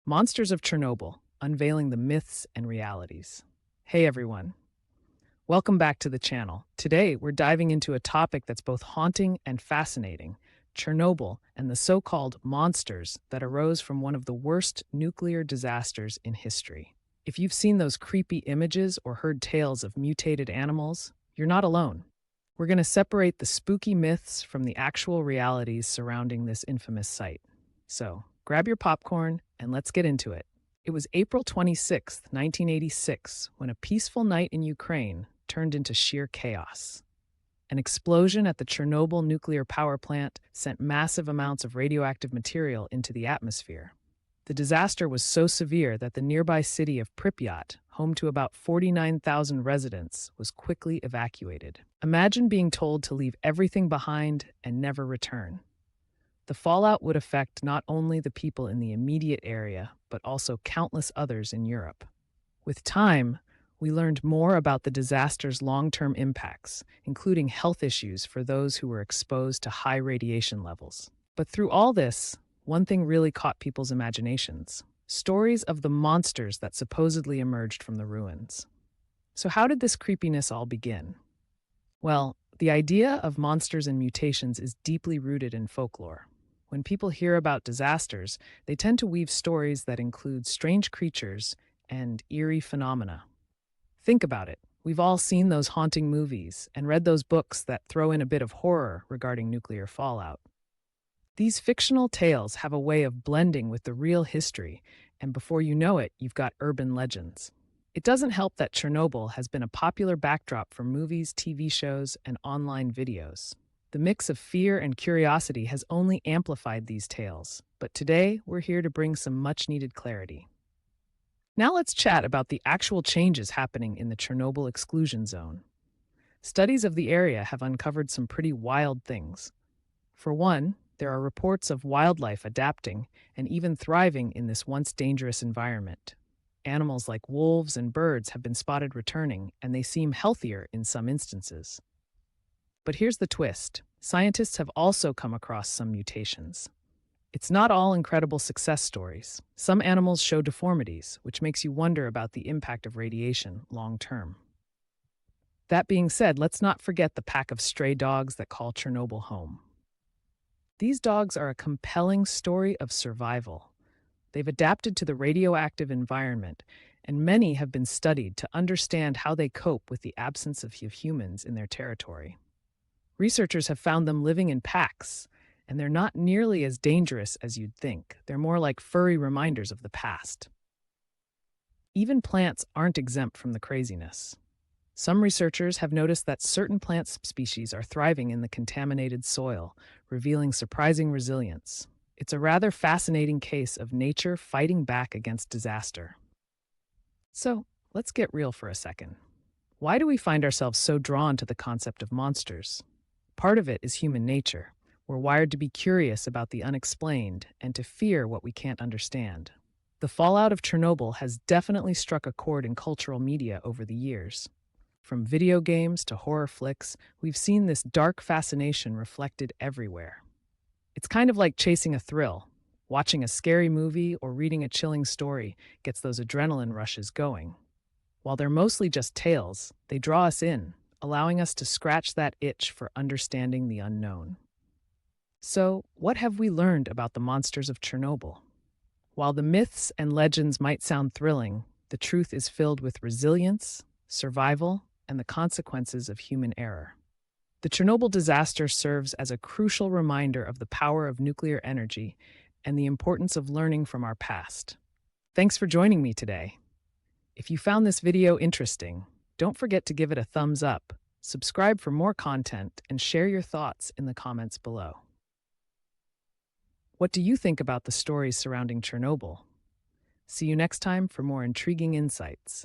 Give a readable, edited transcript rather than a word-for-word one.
Monsters of Chernobyl, Unveiling the Myths and Realities. Hey everyone, welcome back to the channel. Today we're diving into a topic that's both haunting and fascinating, Chernobyl and the so-called monsters that arose from one of the worst nuclear disasters in history. If you've seen those creepy images or heard tales of mutated animals, you're not alone. We're going to separate the spooky myths from the actual realities surrounding this infamous site. So, grab your popcorn and let's get into it. It was April 26th, 1986, when a peaceful night in Ukraine turned into sheer chaos. An explosion at the Chernobyl nuclear power plant sent massive amounts of radioactive material into the atmosphere. The disaster was so severe that the nearby city of Pripyat, home to about 49,000 residents, was quickly evacuated. Imagine being told to leave everything behind and never return. The fallout would affect not only the people in the immediate area, but also countless others in Europe. With time, we learned more about the disaster's long-term impacts, including health issues for those who were exposed to high radiation levels. But through all this, one thing really caught people's imaginations: stories of the monsters that supposedly emerged from the ruins. So how did this creepiness all begin? Well, the idea of monsters and mutations is deeply rooted in folklore. When people hear about disasters, they tend to weave stories that include strange creatures and eerie phenomena. Think about it. We've all seen those haunting movies and read those books that throw in a bit of horror regarding nuclear fallout. These fictional tales have a way of blending with the real history, and before you know it, you've got urban legends. It doesn't help that Chernobyl has been a popular backdrop for movies, TV shows, and online videos. The mix of fear and curiosity has only amplified these tales, but today we're here to bring some much-needed clarity. Now let's chat about the actual changes happening in the Chernobyl exclusion zone. Studies of the area have uncovered some pretty wild things. For one, there are reports of wildlife adapting and even thriving in this once dangerous environment. Animals like wolves and birds have been spotted returning, and they seem healthier in some instances. But here's the twist. Scientists have also come across some mutations. It's not all incredible success stories. Some animals show deformities, which makes you wonder about the impact of radiation long term. That being said, let's not forget the pack of stray dogs that call Chernobyl home. These dogs are a compelling story of survival. They've adapted to the radioactive environment, and many have been studied to understand how they cope with the absence of humans in their territory. Researchers have found them living in packs, and they're not nearly as dangerous as you'd think. They're more like furry reminders of the past. Even plants aren't exempt from the craziness. Some researchers have noticed that certain plant species are thriving in the contaminated soil, revealing surprising resilience. It's a rather fascinating case of nature fighting back against disaster. So, let's get real for a second. Why do we find ourselves so drawn to the concept of monsters? Part of it is human nature. We're wired to be curious about the unexplained and to fear what we can't understand. The fallout of Chernobyl has definitely struck a chord in cultural media over the years. From video games to horror flicks, we've seen this dark fascination reflected everywhere. It's kind of like chasing a thrill. Watching a scary movie or reading a chilling story gets those adrenaline rushes going. While they're mostly just tales, they draw us in, allowing us to scratch that itch for understanding the unknown. So, what have we learned about the monsters of Chernobyl? While the myths and legends might sound thrilling, the truth is filled with resilience, survival, and the consequences of human error. The Chernobyl disaster serves as a crucial reminder of the power of nuclear energy and the importance of learning from our past. Thanks for joining me today. If you found this video interesting, don't forget to give it a thumbs up, subscribe for more content, and share your thoughts in the comments below. What do you think about the stories surrounding Chernobyl? See you next time for more intriguing insights.